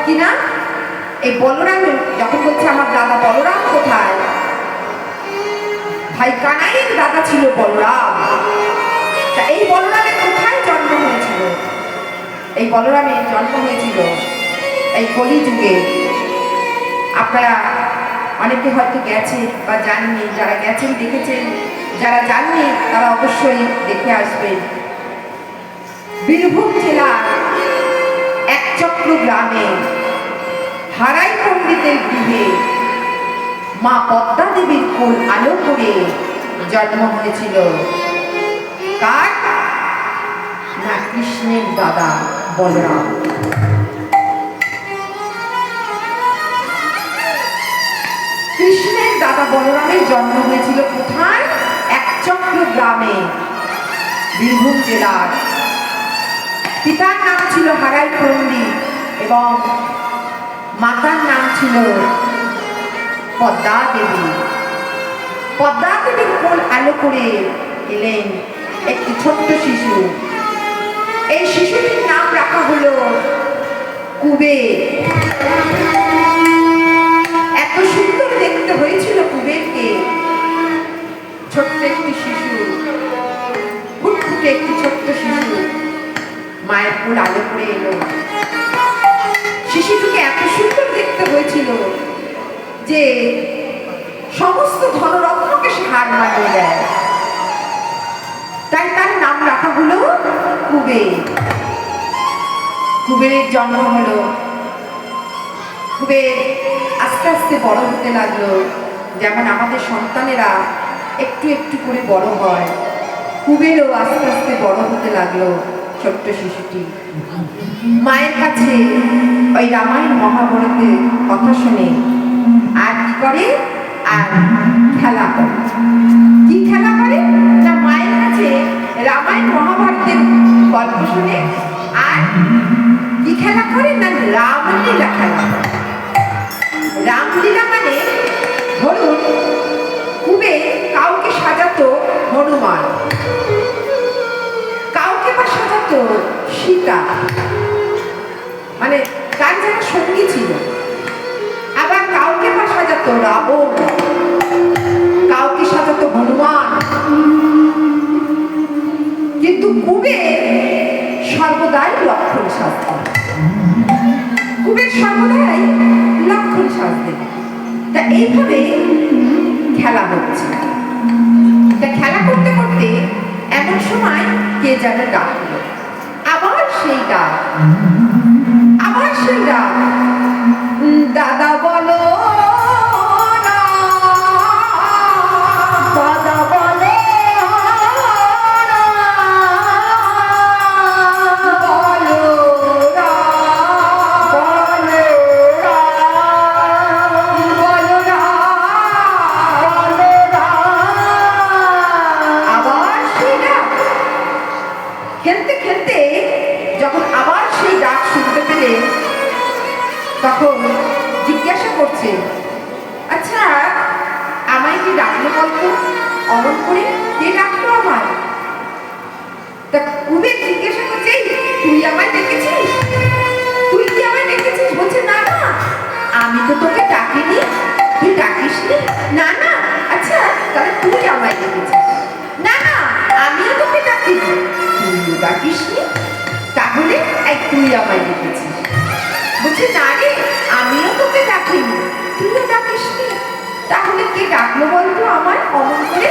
কিনা এই বলরাম যখন বলছে আমার দাদা বলরাম কোথায়, ভাই কানাইয়ের দাদা ছিল বলরাম। তা এই বলরামের কোথায় জন্ম হয়েছিল? এই বলরামের জন্ম হয়েছিল এই কলিযুগে। আপনারা অনেকে হয়তো গেছে বা জাননি, যারা গেছেন দেখেছেন, যারা জাননি তারা অবশ্যই দেখে আসবেন। বীরভূম জেলার একচক্র গ্রামে হারাই পণ্ডিতের গৃহে মা পদ্মা দেবীর কোল আলো করে জন্ম হয়েছিল কার না? কৃষ্ণের দাদা বলরাম। কৃষ্ণের দাদা বলরামের জন্ম হয়েছিল কোথায়? একচক্র গ্রামে, বীরভূম জেলার। পিতার নাম ছিল হারাই পণ্ডিত এবং মাতার নাম ছিল পদ্মা দেবী। পদ্মা দেবীর কোল আলো করে এলেন একটি ছোট্ট শিশু। এই শিশুটির নাম রাখা হলো কুবের। এত সুন্দর দেখতে হয়েছিল কুবেরকে। ছোট্ট একটি শিশু, ফুটফুটে একটি ছোট্ট শিশু মায়ের কোল আলো করে এলো। শিশুটিকে এত সুন্দর দেখতে হয়েছিল যে সমস্ত ধনরত্নকে সে হার মানিয়ে দেয়। তাই তার নাম রাখা হলো কুবের। কুবেরের জন্ম হলো। কুবের আস্তে আস্তে বড় হতে লাগলো। যেমন আমাদের সন্তানেরা একটু একটু করে বড় হয়, কুবেরও আস্তে আস্তে বড় হতে লাগলো। ছোট্ট শিশুটি মায়ের কাছে ওই রামায়ণ মহাভারতের কথা শুনে আর কি করে? আর খেলা করে। কি খেলা করে না, মায়ের কাছে রামায়ণ মহাভারতের গল্প শুনে আর কি খেলা করে না, রামলীলা খেলা করে। রামলীলা মানে ধরুন কুবের কাউকে সাজাতো হনুমান, কাউকে বা সাজাতো সীতা, মানে তার যারা সঙ্গী ছিল। আবার কাউকে বা সাজাতো রাবণ, কাউকে সাজাতো হনুমান। কিন্তু কুবের সর্বদাই লক্ষণ সাজত। কুবের সর্বদাই লক্ষণ সাজতে। তা এইভাবে খেলা হচ্ছে। তা খেলা করতে করতে এমন সময় কে যেন ডাকলো। আবার সেই ডাক, আবার সেই ডাক, দাদা বলো তখন জিজ্ঞাসা করছে, আচ্ছা আমায় কি ডাকলো বলতো? অমন করে কে ডাকলো আমায়? তা কুবের জিজ্ঞাসা করছে, তুই আমায় ডেকেছিস? তুই কি আমায় ডেকেছিস? বলছে না না, আমি তো তোকে ডাকিনি। তুই ডাকিসনি? না না। আচ্ছা তাহলে তুই আমায় ডেকেছিস? না না, আমিও তোকে ডাকিনি। তুইও ডাকিসনি, তাহলে তুই আমায় ডেকেছিস? বলছে না রে, আমিও তোকে ডাকিনি, তুইও ডাকিসনি, তাহলে কে ডাকলো বলতো আমায় অমন করে?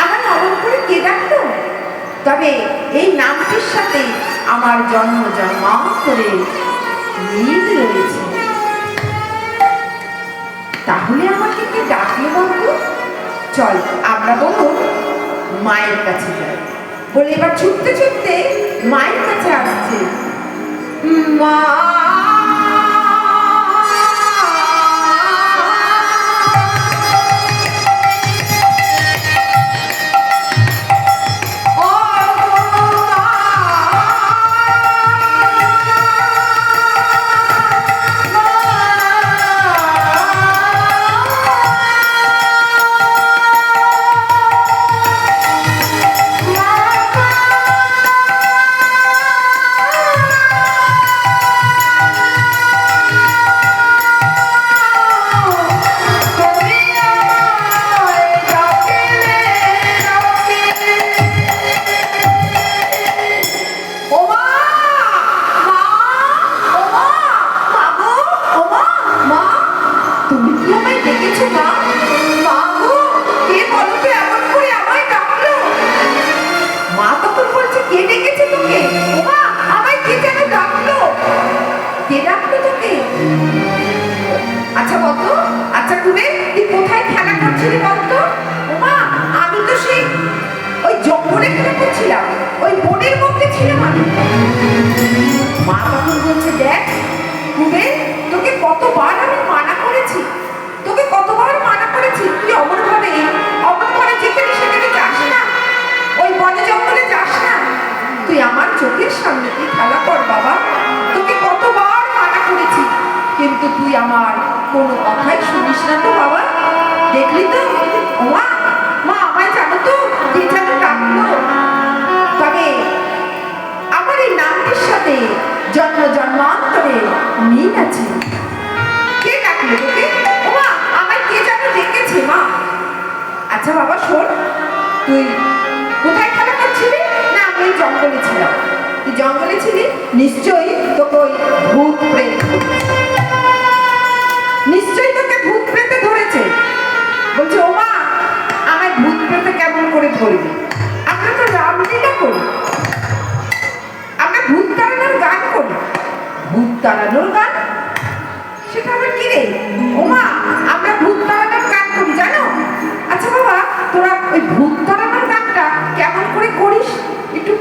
আমার অমন করে কে ডাকলো? তবে এই নামটির সাথে আমার জন্ম জন্মান্তরে মিল রয়েছে। তাহলে আমাকে কে ডাকলো বলতো? চল আমরা বলুন মায়ের কাছে যাই। বলে এবার ছুটতে ছুটতে মায়ের কাছে আসছে। মা সামনে তুই খেলা কর বাবা, তোকে কতবার মানা করেছি, কিন্তু তুই আমার কোনো কথাই শুনিস না তো বাবা। দেখলি তো মা, মা আমায় জানো তো কে যেন ডাকলো, তবে আমার এই নামটির সাথে জন্ম জন্মান্তরে মিল আছে। কে ডাকলো তোকে? ও মা, আমায় কে যেন ডেকেছে মা। আচ্ছা বাবা শোন, তুই কোথায় খেলা করছিলি? না আমি ওই জঙ্গলে ছিলাম। তুই জঙ্গলে ছিলি, নিশ্চয়ই তোকে ওই ভূত প্রেত ধরেছে। নিশ্চয়ই তোকে ভূত প্রেতে ধরেছে। বলছে ও মা, আমায় ভূত প্রেতে কেমন করে ধরবি? আমরা তো রামলীলা করি, আমরা ভূত তাড়ানোর গান করি। ভূত তাড়ানোর গান? সেটা আবার কি রে? ও মা, আমরা ভূত তাড়ানোর গান করি জানো? আচ্ছা বাবা, তোরা ওই ভূত তাড়ানোর গানটা কেমন করে করিস একটু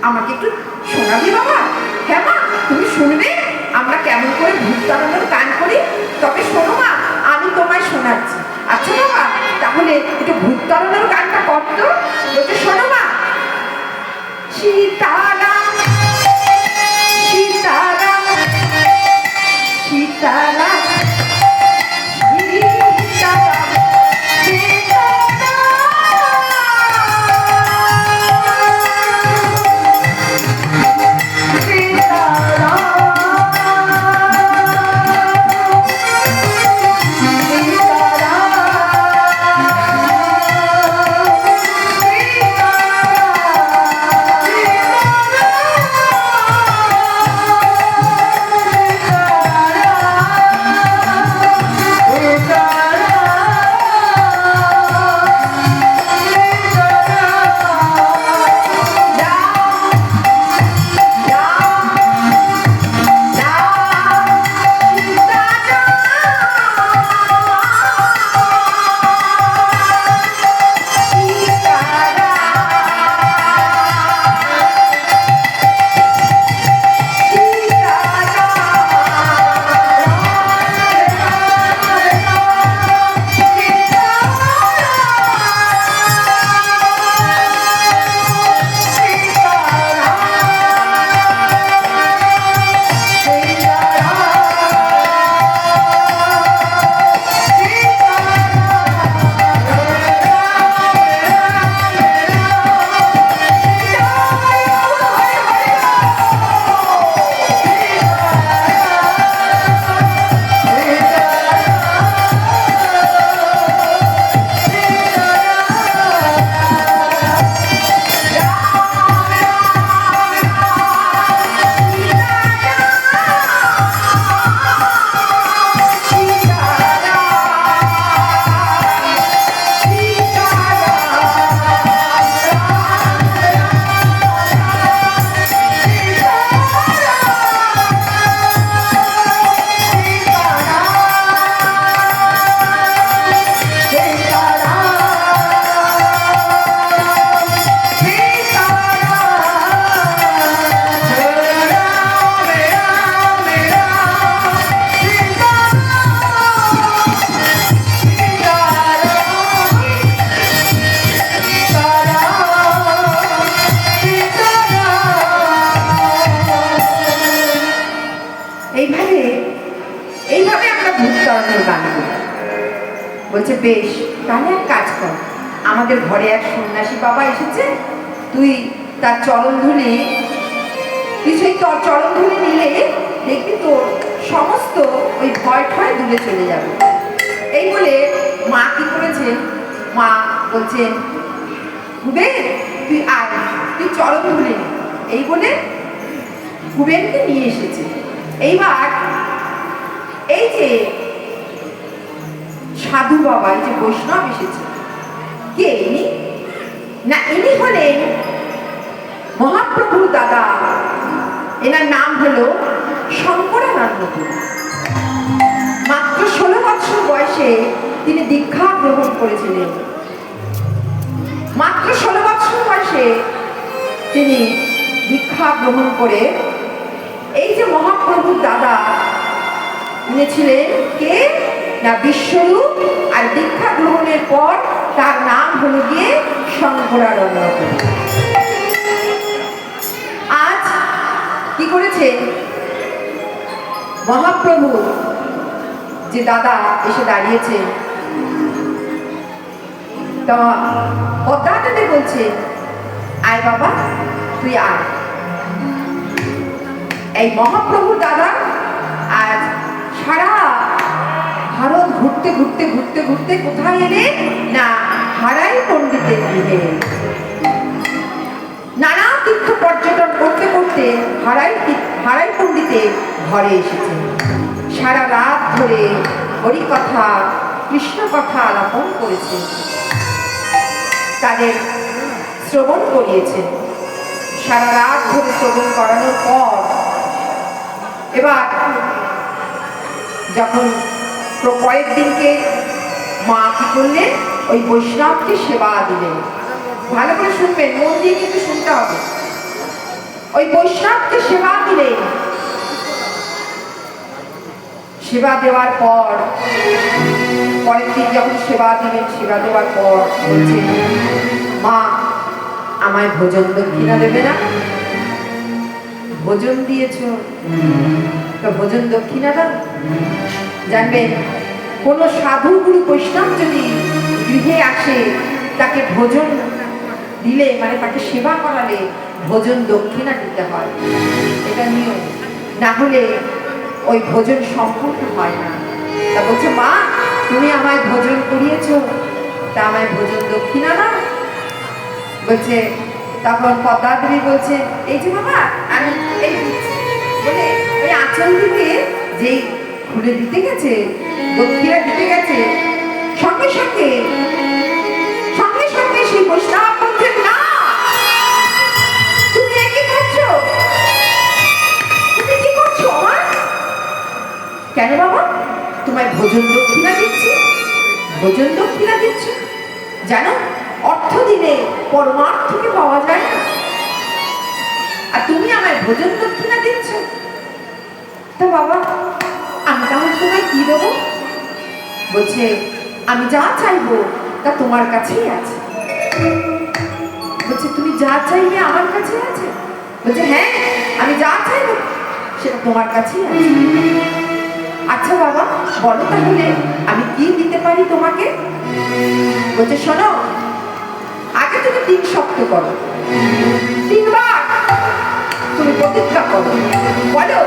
আমাকে একটু শোনাবি বাবা? হ্যাঁ মা, তুমি শুনবে আমরা কেমন করে ভূত তাড়ানোর গান করি? তবে শোনো মা, আমি তোমায় শোনাচ্ছি। আচ্ছা বাবা, তাহলে একটু ভূত তাড়ানোর গানটা কর তো। বলতে শোনো মা, সীতারাম সীতারাম সীতারাম বলছে বেশ, তাহলে এক কাজ কর, আমাদের ঘরে এক সন্ন্যাসী বাবা এসেছে, তুই তার চরণ ধুলি, তুই সেই তোর চরণ ধুলি নিলে দেখবি তোর সমস্ত ওই ভয় ঠয় দূরে চলে যাবে। এই বলে মা কি করেছেন, মা বলছেন কুবের তুই আয়, তুই চরণ ধুলি নে। এই বলে কুবেরকে নিয়ে এসেছে। এইবার এই যে সাধু বাবা, এই যে বৈষ্ণব এসেছে, কে ইনি? না ইনি হলেন মহাপ্রভুর দাদা, এনার নাম হলো শঙ্করানন্দ। মাত্র 16 বছর বয়সে তিনি দীক্ষা গ্রহণ করেছিলেন। মাত্র 16 বছর বয়সে তিনি দীক্ষা গ্রহণ করে এই যে মহাপ্রভুর দাদা, উনি ছিলেন কে না বিশ্বরূপ, আর দীক্ষা গ্রহণের পর তার নাম হলো গিয়ে শঙ্করানন্দ। আজ করেছে, মহাপ্রভু যে দাদা এসে দাঁড়িয়েছে, তা পদ্মাবতী বলছে, আয় বাবা তুই আয়। এই মহাপ্রভু দাদা আজ সারা ভারত ঘুরতে ঘুরতে ঘুরতে ঘুরতে কোথায় এলে না হারাই পণ্ডিতের গৃহে। নানা তীর্থ পর্যটন করতে করতে হারাই পণ্ডিতের ঘরে এসেছে। সারা রাত ধরে হরিকথা কৃষ্ণ কথা আলাপন করেছে, তাদের শ্রবণ করিয়েছে। সারা রাত ধরে শ্রবণ করানোর পর এবার যখন কয়েকদিনকে মা কি করলেন, ওই বৈষ্ণবকে সেবা দিলেন। ভালো করে শুনবেন, মন দিয়ে কিন্তু শুনতে হবে। ওই বৈষ্ণবকে সেবা দিলেন। সেবা দেওয়ার পর পরের দিন যখন সেবা দিলেন, সেবা দেওয়ার পর বলছেন, মা আমায় ভোজন দক্ষিণা দেবে না? ভোজন দিয়েছ তো ভোজন দক্ষিণা দাও। জানবেন, কোনো সাধু গুরু বৈষ্ণব যদি গৃহে আসে, তাকে ভোজন দিলে মানে তাকে সেবা করালে ভোজন দক্ষিণা দিতে হয়, এটা নিয়ম। না হলে ওই ভোজন সম্পূর্ণ হয় না। তা বলছে, মা তুমি আমায় ভোজন করিয়েছ, তা আমায় ভোজন দক্ষিণা না? বলছে, তখন পদ্মাবতী বলছে, এই যে বাবা আমি এই বলে ওই আঁচল দিকে যেই খুলে দিতে গেছে, দক্ষিণা দিতে গেছে, সঙ্গে সঙ্গে সঙ্গে সঙ্গে সেই বৈষ্ণব বলছে, না তুমি কি করছো? তুমি কি করছো আমার? কেন বাবা? তোমায় ভোজন দক্ষিণা দিচ্ছি। ভোজন দক্ষিণা দিচ্ছ? জানো অর্থ দিলে পরমার্থকে পাওয়া যায় না, আর তুমি আমায় ভোজন দক্ষিণা দিচ্ছ। তা বাবা আমি তাহলে তোমায় কি দেবো? বলছে, আমি যা চাইবো তা তোমার কাছেই আছে। বলছে, তুমি যা চাইবে আমার কাছে আছে? বলছে, হ্যাঁ আমি যা চাইবো সেটা তোমার কাছেই আছে। আচ্ছা বাবা বলো তাহলে আমি কি দিতে পারি তোমাকে? বলছে, শোনো, আগে তুমি 3 শব্দ করো, 3 বার তুমি প্রতিজ্ঞা করো, বলো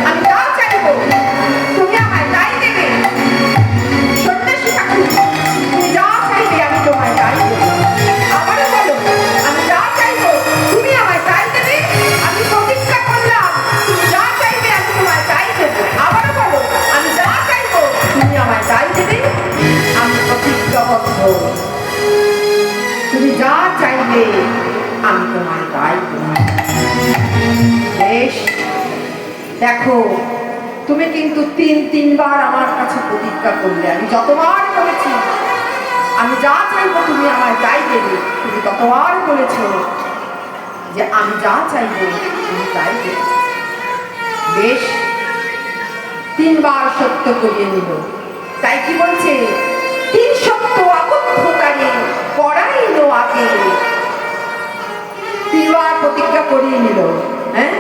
আমি যা চাইবো তুমি আমায় তাই দেবে। সন্ন্যাসী ঠাকুর, তুমি যা চাইবে আমি তোমায় তাই দেবো। আবারও বলো, আমি যা চাইবো তুমি আমায় তাই দেবে। আমি প্রতিজ্ঞা করলাম, তুমি যা চাইবে আমি তোমায় তাই দেবো। আবারও বলো, আমি যা চাইবো তুমি আমায় তাই দেবে। আমি প্রতিজ্ঞাবদ্ধ, তুমি যা চাইবে আমি তোমায় তাই দেব। বেশ, দেখো তুমি কিন্তু 3 বার আমার কাছে প্রতিজ্ঞা করলে। আমি যতবার বলেছি আমি যা চাইবো তুমি আমায় তাই দেবে, তুমি ততবার বলেছ যে আমি যা চাইবো তুমি তাই দেবে। বেশ, 3 বার সত্য করিয়ে নিল। তাই কি বলছে, 3 সত্য আবদ্ধতারে পড়াইল আগে। 3 বার প্রতিজ্ঞা করিয়ে নিল। হ্যাঁ,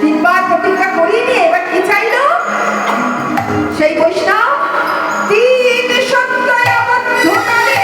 3 বার প্রতিজ্ঞা করিয়ে নিয়ে এবার কি চাইলো সেই বৈষ্ণব? 3 সত্য আবদ্ধতারে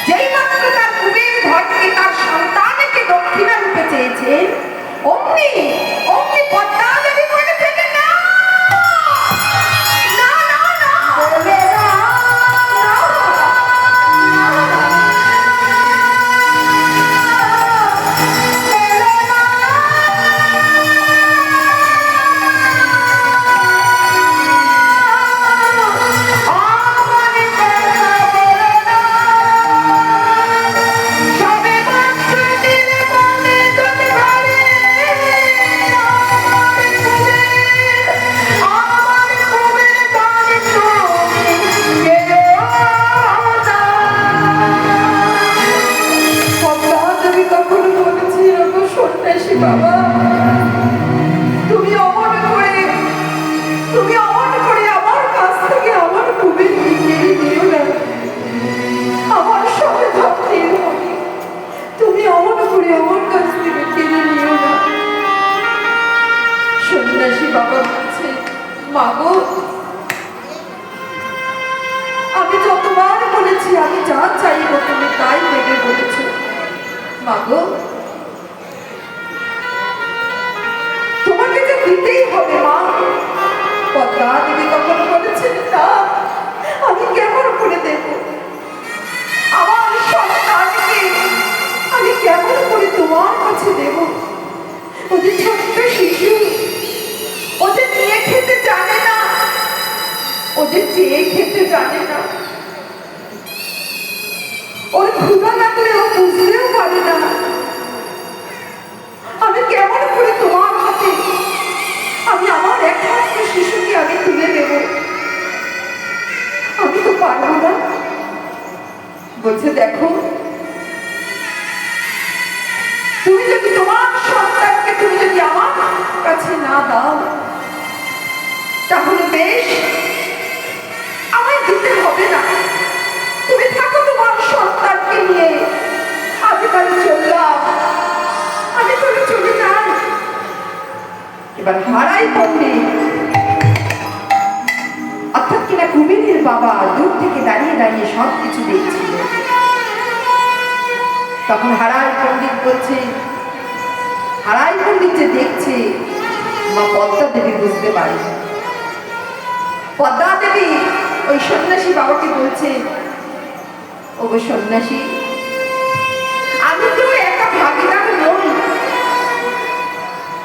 যেই মাত্র তার কুবের ঘরকে তার সন্তানকে দক্ষিণা রূপে চেয়েছে, অমনি অমনি পদ্মাবতী বলে থেকে না না না না বলে না। কাছে আমি যা চাইব তুমি তাই দেবে বলেছ। মাগো, তোমাকে যে দিতেই হবে মা। পদ্মা দেবী তখন বলেছেন, না আমি কেমন করে দেব? আমার সন্তানকে আমি কেমন করে তোমার কাছে দেব? ও যে ছোট্ট শিশু, ও যে নিয়ে খেতে জানে না, ও যে চেয়ে খেতে জানে না, ওর ক্ষুধা লাগলে ও বুঝতেও পারে না। আমি কেমন করে তোমার হাতে আমি আমার একমাত্র শিশুকে আমি তুলে দেব? আমি তো পারবো না। বলছে, দেখো তুমি যদি তোমার সন্তানকে তুমি যদি আমার কাছে না দাও, তাহলে বেশ, আমায় দিতে হবে না। তুমি থাকো তোমার সন্তানকে নিয়ে। আমি তাহলে চললাম, আমি তাহলে চলে যাই। এবার হারাই পণ্ডিত, অর্থাৎ কিনা কুবেরের বাবা দূর থেকে দাঁড়িয়ে দাঁড়িয়ে সব কিছু দেখছিল। তখন হারাই পণ্ডিত বলছে, হারাই পণ্ডিত যে দেখছে, মা পদ্মা দেবী বুঝতে পারে। পদ্মা দেবী ওই সন্ন্যাসী বাবাকে বলছে, ও গো সন্ন্যাসী, আমি তো একা ভাগিদার নই,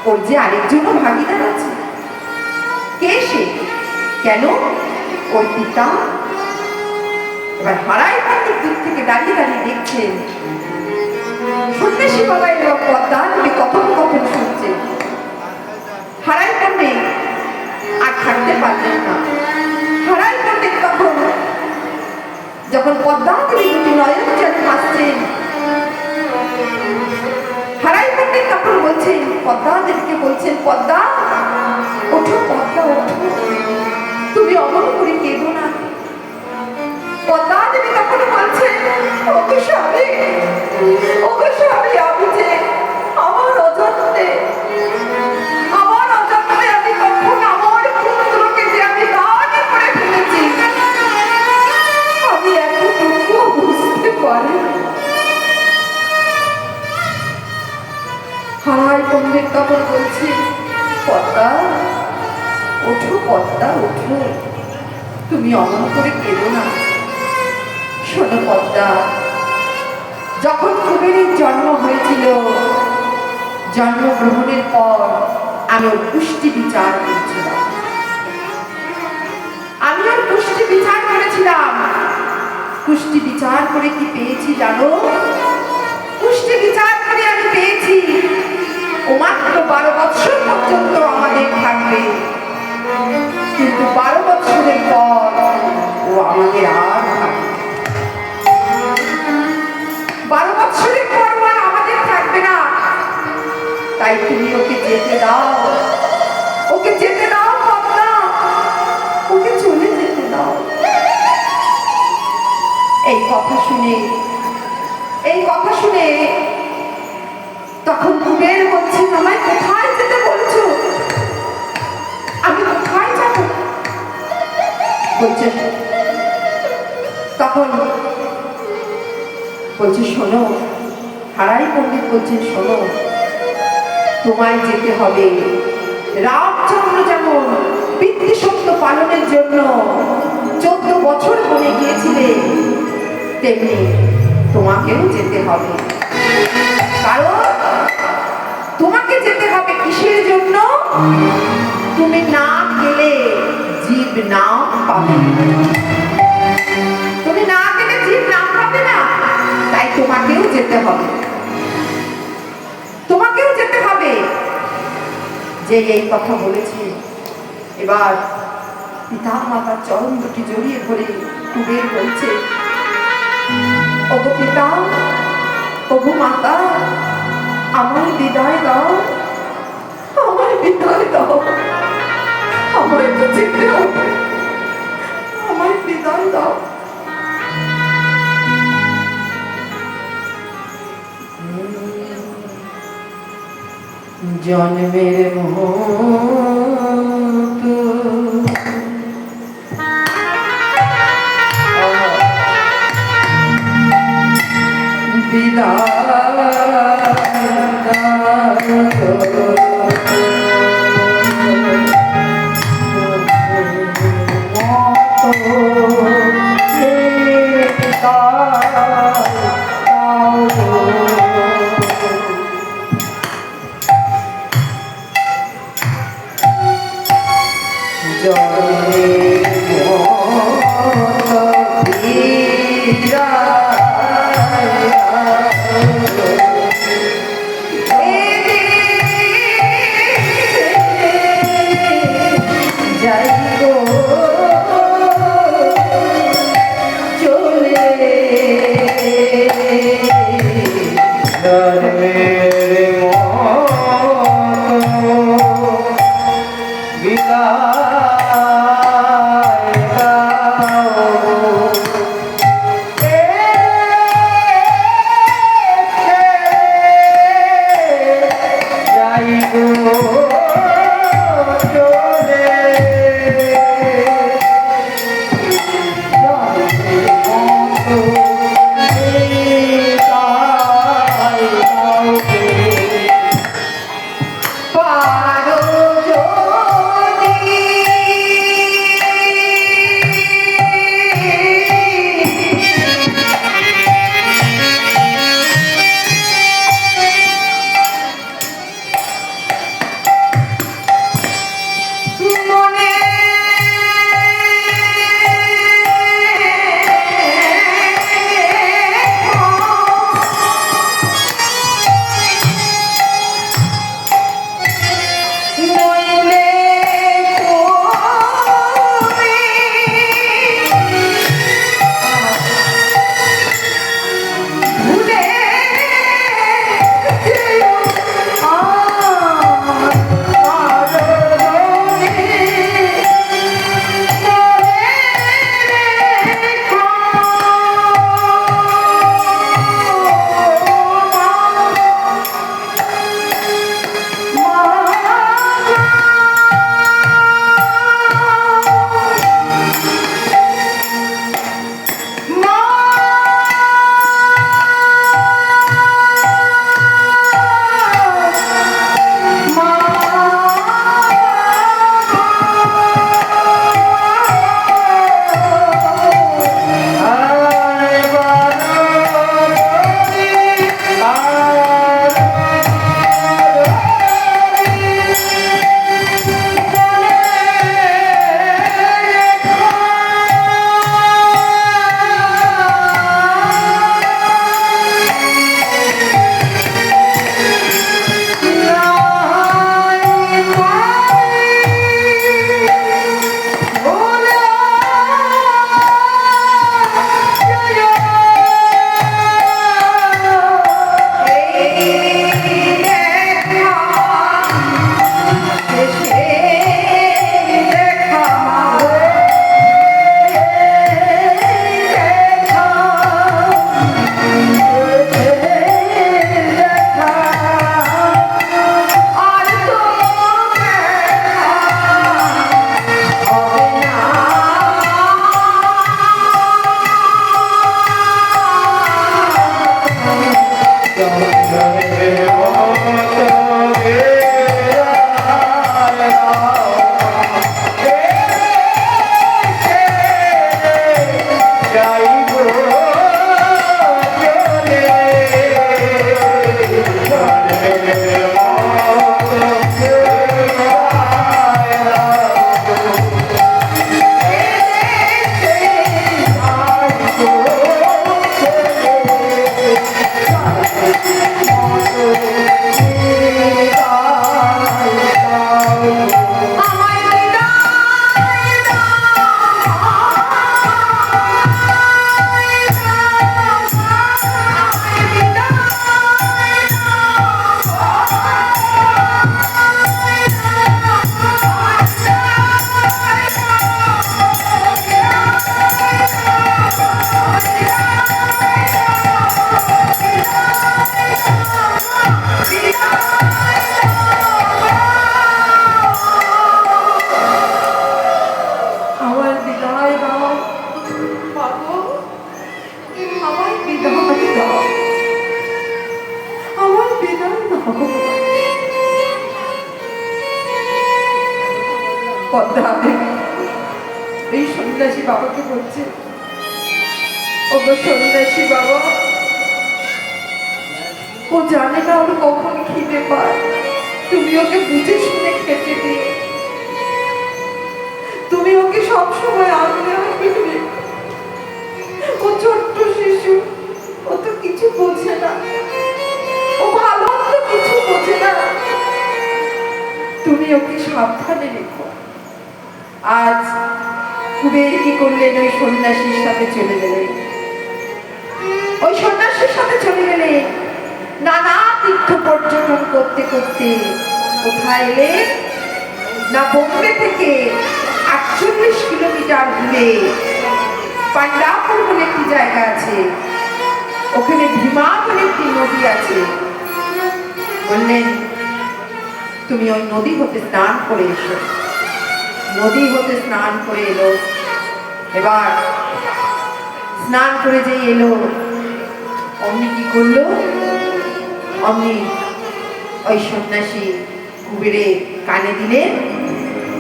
ওর যে আরেকজনও ভাগিদার আছে। কে সে? কেন? ওর পিতা। এবার হারাই পণ্ডিত দূর থেকে দাঁড়িয়ে দাঁড়িয়ে দেখছেন সন্ন্যাসী বাবা এবং পদ্মা দেবী কথোপকথন শুনছে। হারাই পণ্ডিত আর থাকতে পারলেন না। হারাই পণ্ডিত তখন যখন পদ্মা দেবী দুটি নয়ন জলে ভাসছেন, হারাই পণ্ডিত তখন বলছেন, পদ্মা দেবীকে বলছেন, পদ্মা ওঠো, পদ্মা ওঠো, তুমি অমন করে কেঁদো না। পদ্মা দেবী তখন বলছেন, ওগো স্বামী, ওগো স্বামী, আমি যে আমার অযত্নে আমি কখন আমার পুত্রকে যে আমি দান করে ফেলেছি, আমি এতটুকু বুঝতে পারি। হারাই পণ্ডিত তখন বলছে, পদ্মা ওঠো, পদ্মা ওঠো, তুমি অমন করে কেঁদো না। শোনো পদ্মা, যখন কুবেরের জন্ম হয়েছিল, জন্মগ্রহণের পর আমি ওর পুষ্টি বিচার করেছিলাম। আমি ওর পুষ্টি বিচার করেছিলাম। পুষ্টি বিচার করে কি পেয়েছি জানো? পুষ্টি বিচার করে আমি পেয়েছি ও মাত্র 12 বছর পর্যন্ত আমাদের থাকবে, কিন্তু 12 বছরের পর ও আমাদের আর থাকবে। 12 বছরের পর ও আর আমাদের থাকবে না। তাই তুমি ওকে যেতে দাও, ওকে যেতে দাও পদ্মা, ওকে চলে যেতে দাও। এই কথা শুনে তখন কুবের বলছে, আমায় কোথায় যেতে বলছো? আমি কোথায় যাব? বলছে, তখন বলছে, শোনো। হারাই পণ্ডিত বলছেন, শোনো, তোমায় যেতে হবে। রামচন্দ্র যেমন পিতৃসত্য পালনের জন্য 14 বছর বনে গিয়েছিলে, তেমনি তোমাকেও যেতে হবে। কারণ তোমাকে যেতে হবে কিসের জন্য? তুমি না গেলে জীব নাম পাবে, তুমি না গেলে জীব নাম পাবে না। তাই তোমাকেও যেতে হবে, তোমাকেও যেতে হবে। যে এই কথা বলেছে, এবার পিতা মাতার চরণ দুটি জড়িয়ে ধরে কুবের বলছে, ওগো পিতা, ওগো মাতা, আমার বিদায় দাও, আমার বিদায় দাও, আমার তো যেতে হবে, আমার বিদায় দাও। জন্মের মতো পদ্মা দেবী এই সন্ন্যাসী বাবাকে বলছে, ওগো সন্ন্যাসী বাবা, ও জানে না ওর কখন খিদে পায়, তুমি ওকে বুঝে শুনে খেতে দিও, তুমি ওকে সবসময় আনতে হবে। ও ছোট্ট শিশু, ও তো কিছু বোঝে না, ও ভালো তো কিছু বোঝে না, তুমি ওকে সাবধানে রেখো। আজ কুবের কি করলেন, ওই সন্ন্যাসীর সাথে চলে গেলেন। ওই সন্ন্যাসীর সাথে চলে গেলেন, নানা তীর্থ পর্যটন করতে করতে কোথায় এলেন না, বোম্বে থেকে 48 কিলোমিটার দূরে পান্ডাপুর বলে একটি জায়গা আছে, ওখানে ভীমা বলে একটি নদী আছে। বললেন, তুমি ওই নদী হতে স্নান করে এসো। নদী হতে স্নান করে এলো। এবার স্নান করে যে এলো, অমনি কি করলো, অমনি ওই সন্ন্যাসী কুবেরে কানে দিলেন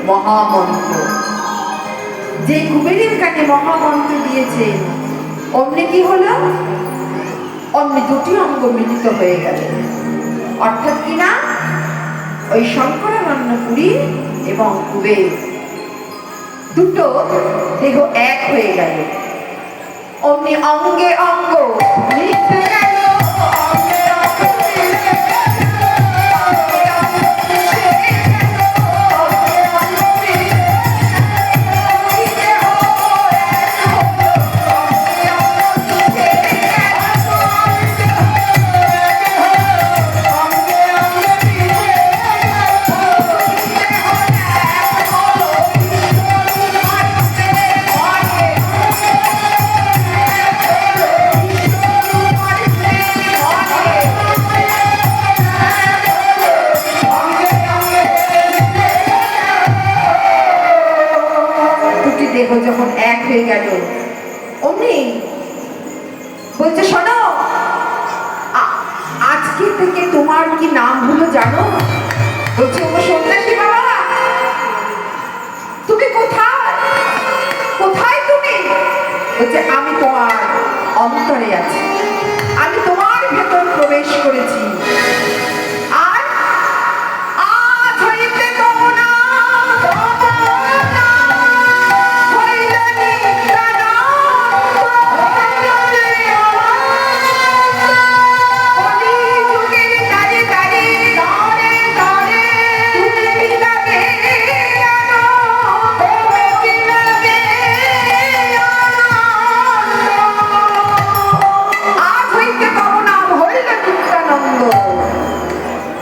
মহামন্ত্র। যে কুবেরের কানে মহামন্ত্র দিয়েছে, অমনি কি হলো, অমনি দুটি অঙ্গ মিলিত হয়ে গেল। অর্থাৎ কিনা ওই শঙ্করানন্দপুরী এবং কুবের দুটো দেহ এক হয়ে গেল। অমনি অঙ্গে অঙ্গ মিশে গেল, অঙ্গে অঙ্গ মিশে গেল, অঙ্গে অঙ্গ মিশে গেল, অঙ্গে অঙ্গ মিশে গেল, দেহ এক হলো, অঙ্গে অঙ্গ মিশে গেল, অঙ্গে অঙ্গ মিশে গেল, দেহ যখন এক হয়ে গেল, অমনি বলছে, শোনো, আজকে থেকে তোমার কি নাম হলো জানো? বলছে, ও সন্ন্যাসী বাবা, তুমি কোথায়, কোথায় তুমি? বলছে, আমি তোমার অন্তরে আছি, আমি তোমার ভেতর প্রবেশ করেছি। আর আজ হইতে তোমরা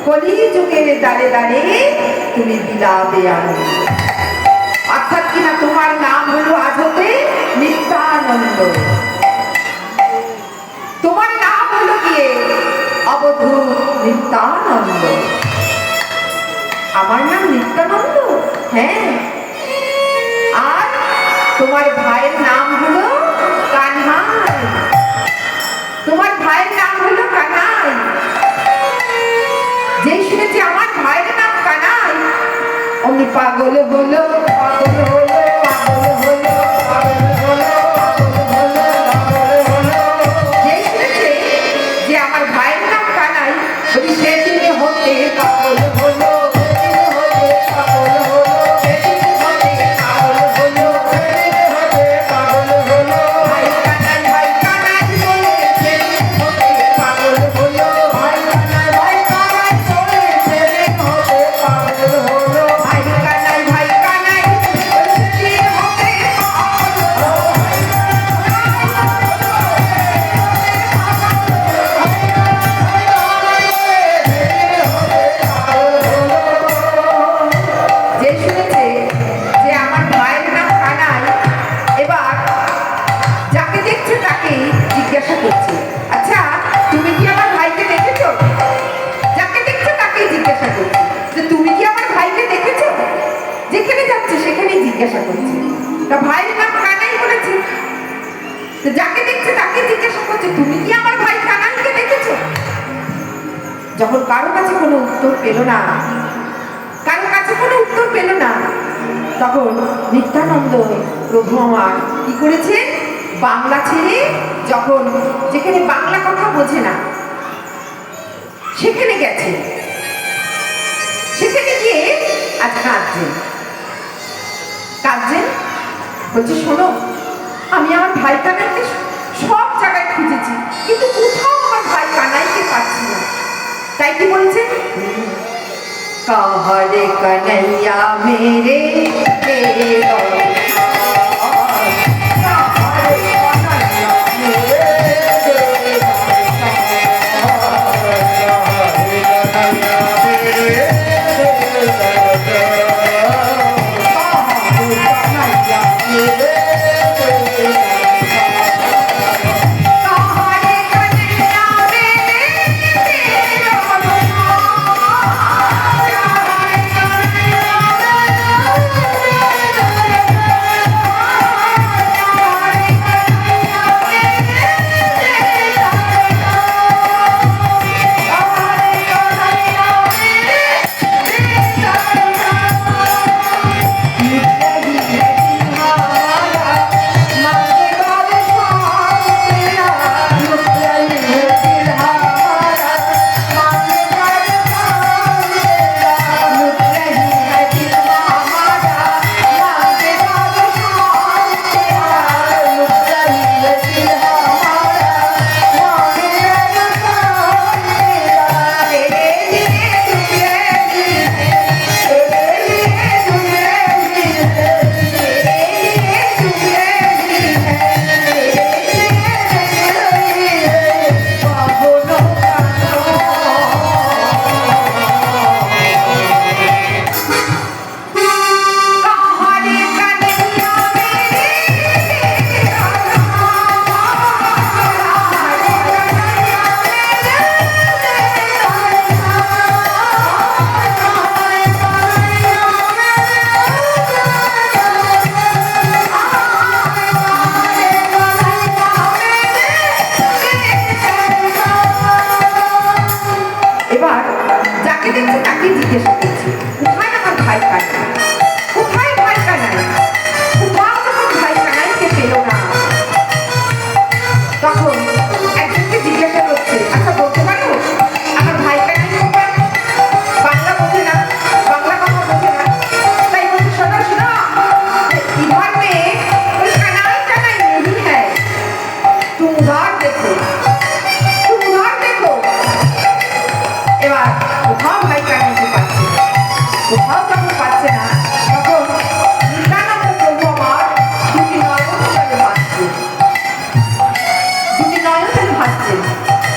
কলিযুগের দাঁড়ে দাঁড়ে তুমি বিলাবে আনন্দ। অর্থাৎ কিনা তোমার নাম হলো আজ হতে নিত্যানন্দ, তোমার নাম হলো গিয়ে অবধূত নিত্যানন্দ। আমার নাম নিত্যানন্দ? হ্যাঁ। আর তোমার ভাইয়ের নাম হলো কানহাই, তোমার ভাইয়ের নাম হলো কানাই। যে শুনেছি আমার ভাইয়ের নাম কানাই, অমনি পাগল হলো, পাগল হলো, পাগল হলো, পাগল হলো, পাগল হলো, পাগল হলো। যে শুনেছে যে আমার ভাইয়ের নাম কানাই, বলি সেদিন হতে পাগল হলো, সেদিন হতে পাগল হলো, সেদিন হতে পাগল হলো, সেদিন হতে পাগল হলো। ভাই কানাই, ভাই কানাই বলে সেদিন হতে পাগল হলো, ভাই কানাই, ভাই কানাই বলে সেদিন হতে পাগল হলো, ভাই কানাই, ভাই কানাই বলে সেদিন হতে পাগল হলো। যে শুনেছে যে আমার ভাইয়ের নাম কানাই, এবার যাকে দেখছে তাকে জিজ্ঞাসা করছে, আচ্ছা তুমি কি আমার ভাইকে দেখেছো? যাকে দেখছে তাকেই জিজ্ঞাসা করছে যে তুমি কি আমার ভাইকে দেখেছো? যেখানে যাচ্ছে সেখানেই জিজ্ঞাসা করছে। তা ভাইয়ের নাম কানাই বলেছে, তো যাকে দেখছে তাকে জিজ্ঞাসা করছে তুমি কি আমার ভাই কানাইকে দেখেছো? যখন কারো কাছে কোনো উত্তর পেল না, কারো কাছে কোনো উত্তর পেল না, তখন নিত্যানন্দ প্রভু আমার কি করেছে, বাংলা ছেড়ে যখন যেখানে বাংলা কথা বোঝে না সেখানে গেছে, সেখানে গিয়ে আজ কাঁদছেন বলছে, শোনো, আমি আমার ভাই কানাইকে সব জায়গায় খুঁজেছি, কিন্তু কোথাও আমার ভাই কানাইকে পাচ্ছি না। তাই কি বলছে, কাহারে কানাইয়া মেরে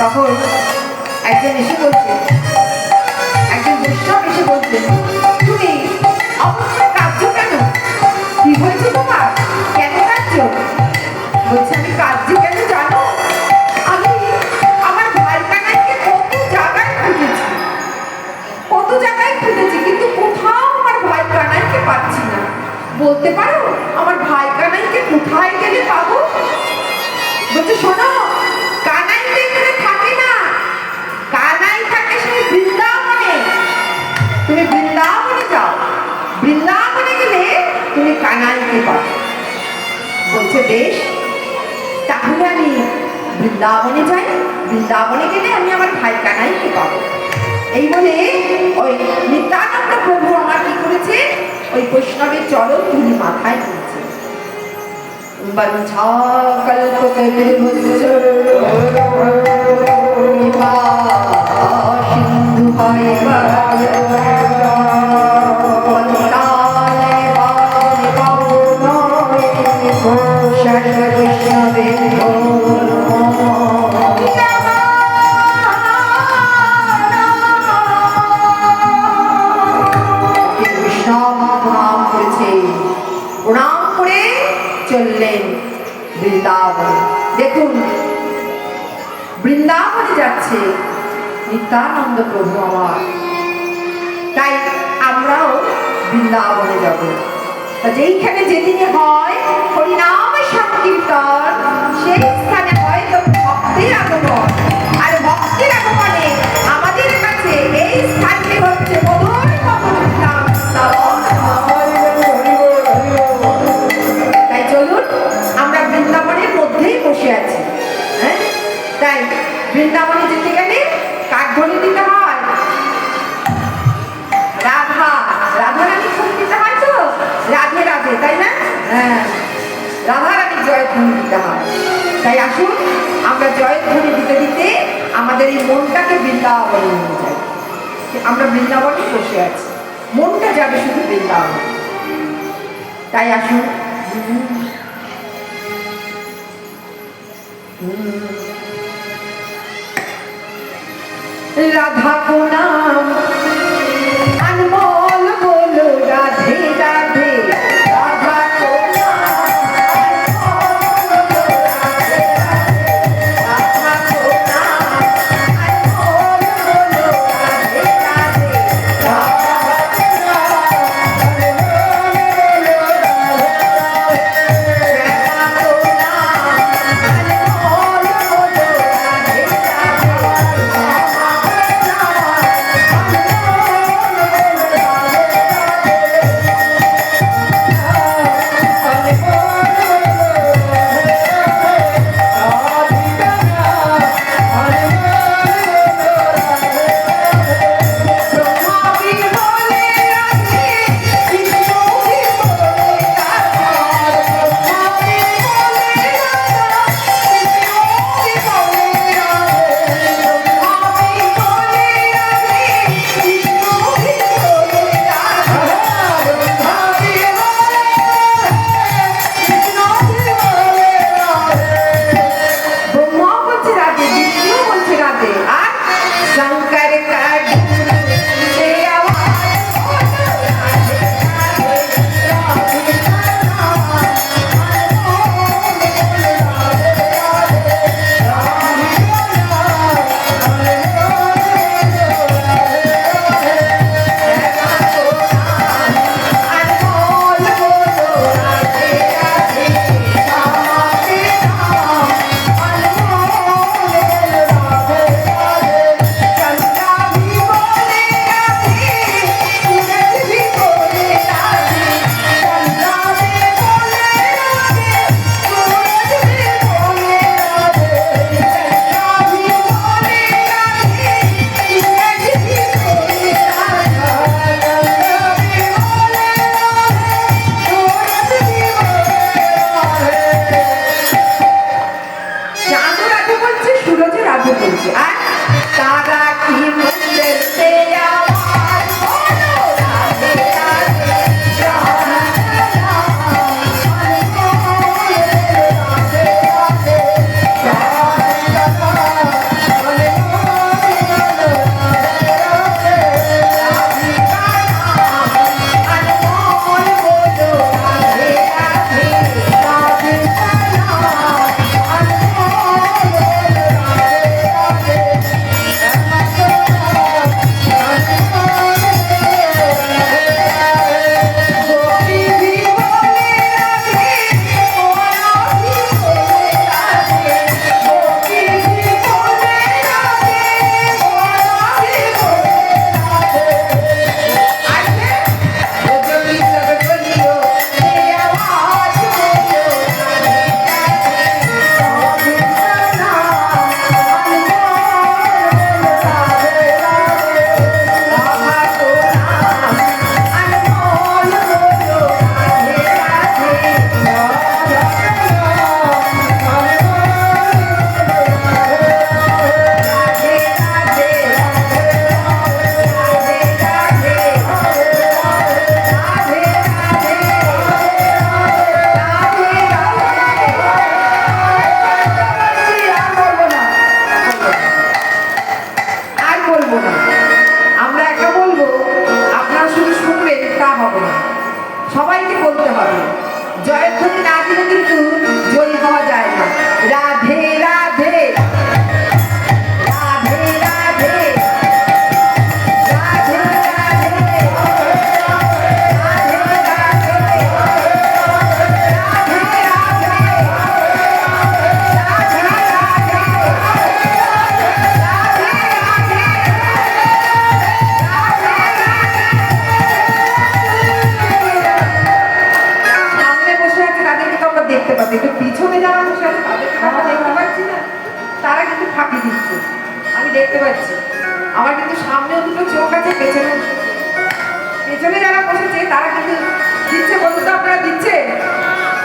তখন একজন এসে বলছে, একজন বৈষ্ণব এসে বলছে, তুমি অবশ্যই কাঁদছো কেন? কি হয়েছে তোমার? কেন কাঁদছো? বলছে, আমি কাঁদছি কেন জানো? আমি আমার ভাই কানাইকে কত জায়গায় খুঁজেছি, কিন্তু কোথাও আমার ভাই কানাইকে পাচ্ছি না। বলতে পারো আমার ভাই কানাইকে কোথায় গেলে পাবো? বলছে, শোনো, কানাই তো এখানে থাকে না, কানাই থাকে সেই বৃন্দাবনে। তুমি বৃন্দাবনে যাও, বৃন্দাবনে গেলে তুমি কানাইকে পাবে। বলছে, বেশ, তাহলে আমি বৃন্দাবনে যাই, বৃন্দাবনে গেলে আমি আমার ভাই কানাইকে পাবো। এই বলে ওই নিত্যানন্দ প্রভু আমার কি করেছে, ওই বৈষ্ণবের চরণ ধুলি মাথায় তুলছে। প্রণাম করে চললেন বৃন্দাবন। দেখুন, বৃন্দাবনে যাচ্ছে নিত্যানন্দ প্রভু আমার, তাই আমরাও বৃন্দাবনে যাব। যেইখানে যেদিনে হয় হরিনাম সংকীর্তন, সেই স্থানে হয়তো ভক্তের আগমন, আর ভক্তের আগমনে আমাদের কাছে এই স্থানটি হচ্ছে মধুর মধুর নাম। বৃন্দাবনে যেতে গেলে কার ধ্বনি দিতে হয়? রাধা, রাধারানীর ধ্বনি দিতে হয় তো, রাধে রাধে, তাই না? হ্যাঁ, রাধারানীর জয়ধ্বনি দিতে হয়। তাই আসুন আমরা জয়ধ্বনি দিতে দিতে আমাদের এই মনটাকে বৃন্দাবনে নিয়ে যাই। আমরা বৃন্দাবনে বসে আছি, মনটা যাবে শুধু বৃন্দাবনে। তাই আসুন রাধা কো নাম अनमोल बोलो राधे राधे, राधा को नाम अनमोल बोलो राधे राधे, राधा को नाम अनमोल बोलो राधे राधे, राधा को नाम अनमोल बोलो राधे राधे, राधा को नाम अनमोल बोलो राधे ফাঁকি দিচ্ছে, আমি দেখতে পাচ্ছি। আমার কিন্তু সামনেও দুটো চোখ আছে, পেছনে পেছনে যারা বসেছে তারা কিন্তু দিচ্ছে। বলতে তো আপনারা দিচ্ছে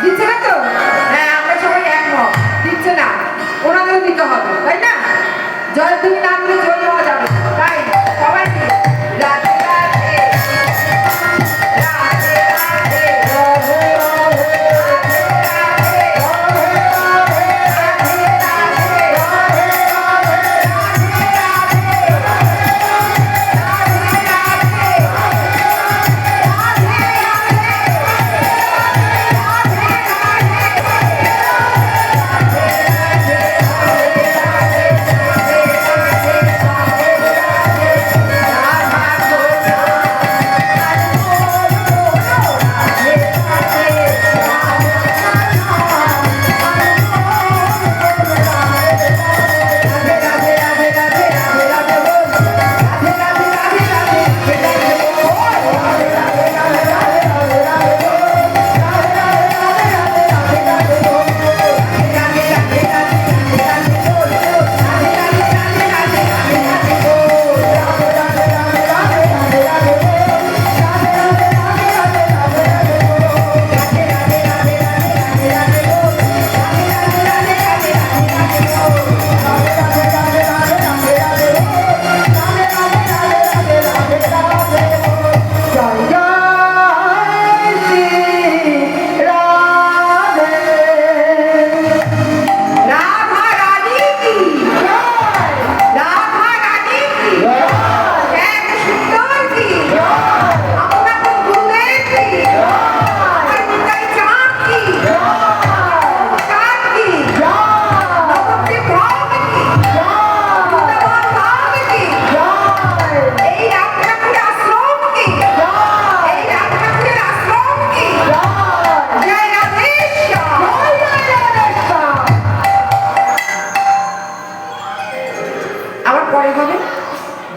দিচ্ছে না তো? হ্যাঁ, আমরা সবাই একমত, দিচ্ছে না, ওনাদেরও দিতে হবে, তাই না? জল তুমি না দিলে জল পাওয়া যাবে, তাই সবাইকে রাধে রাধে রাধে রাধে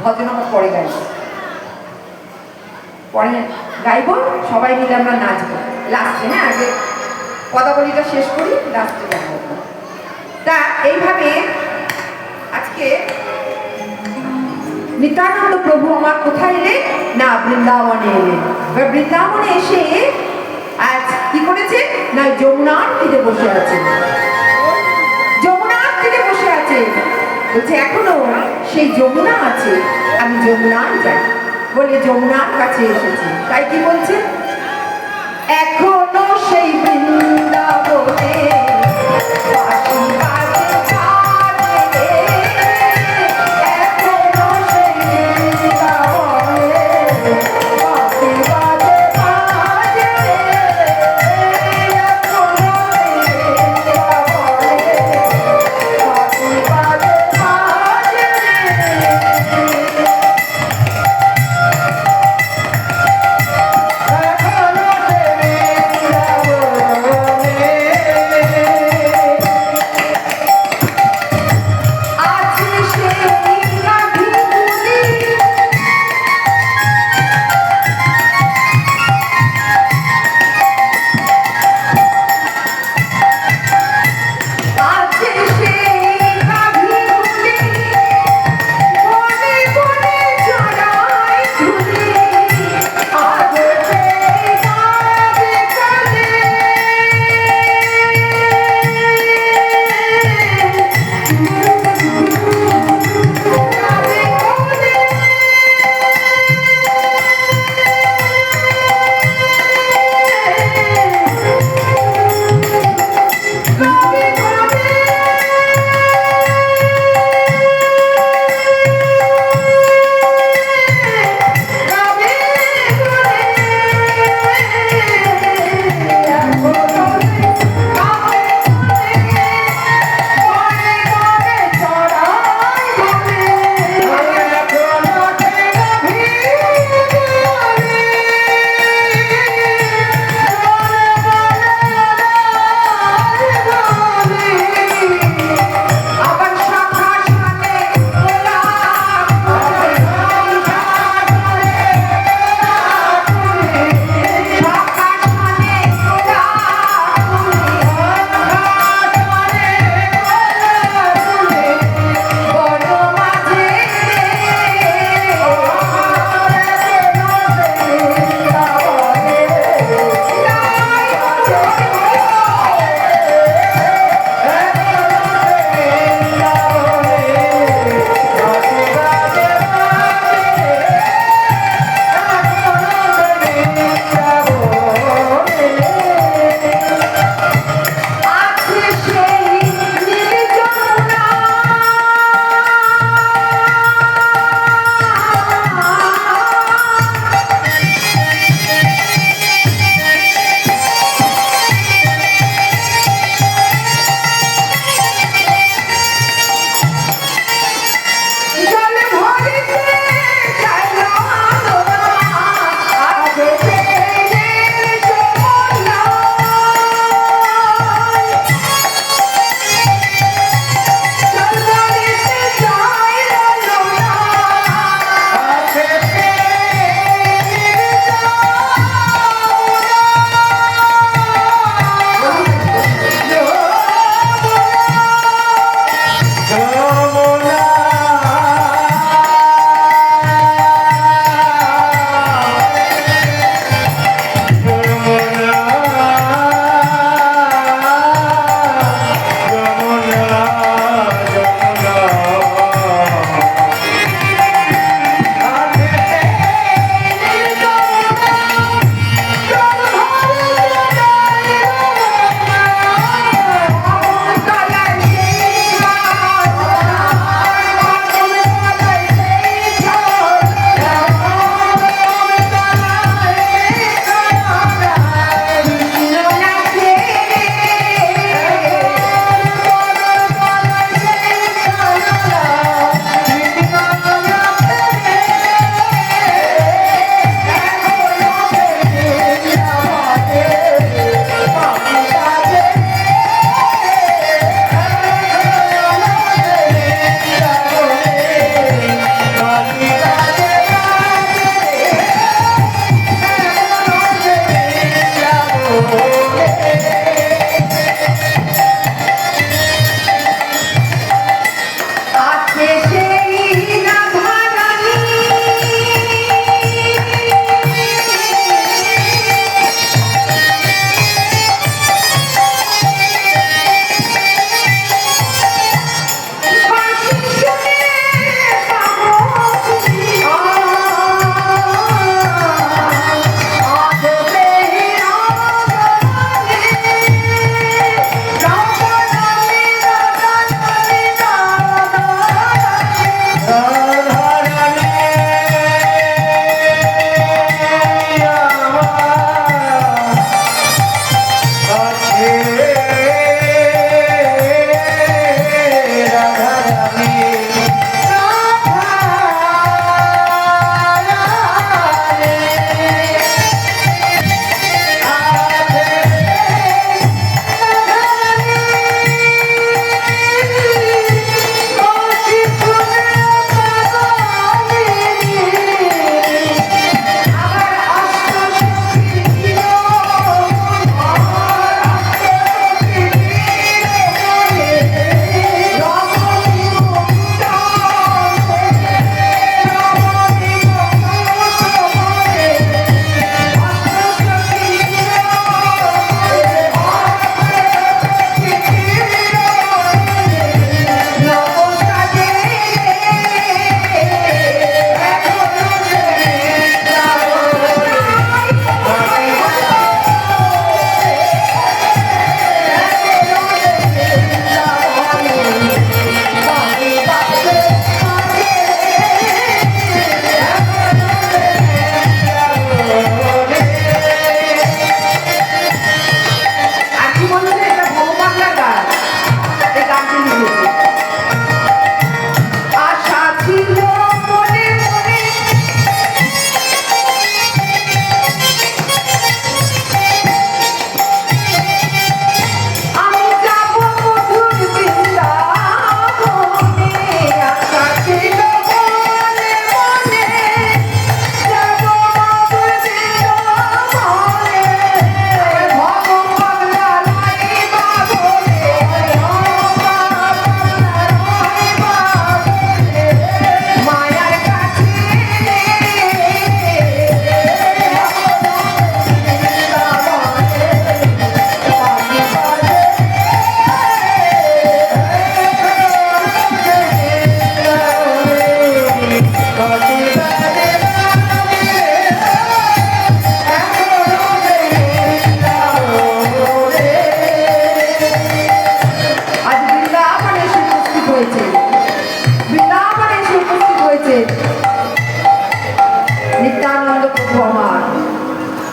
ভজন আমার পরে গাইব, পরে গাইব, সবাই মিলে আমরা নাচবো লাস্টে। হ্যাঁ, আগে পদাবলীটা শেষ করি, লাস্টে গাইব। তা এইভাবে আজকে নিত্যানন্দ প্রভু আমার কোথায় এলেন না বৃন্দাবনে এলেন। এবার বৃন্দাবনে এসে আজ কি করেছে না যমুনার তীরে বসে আছেন, যমুনার তীরে বসে আছে। বলছে এখনো সেই যমুনা আছে, আমি যমুনার যাই বলে যমুনার কাছে এসেছি। তাই কি বলছে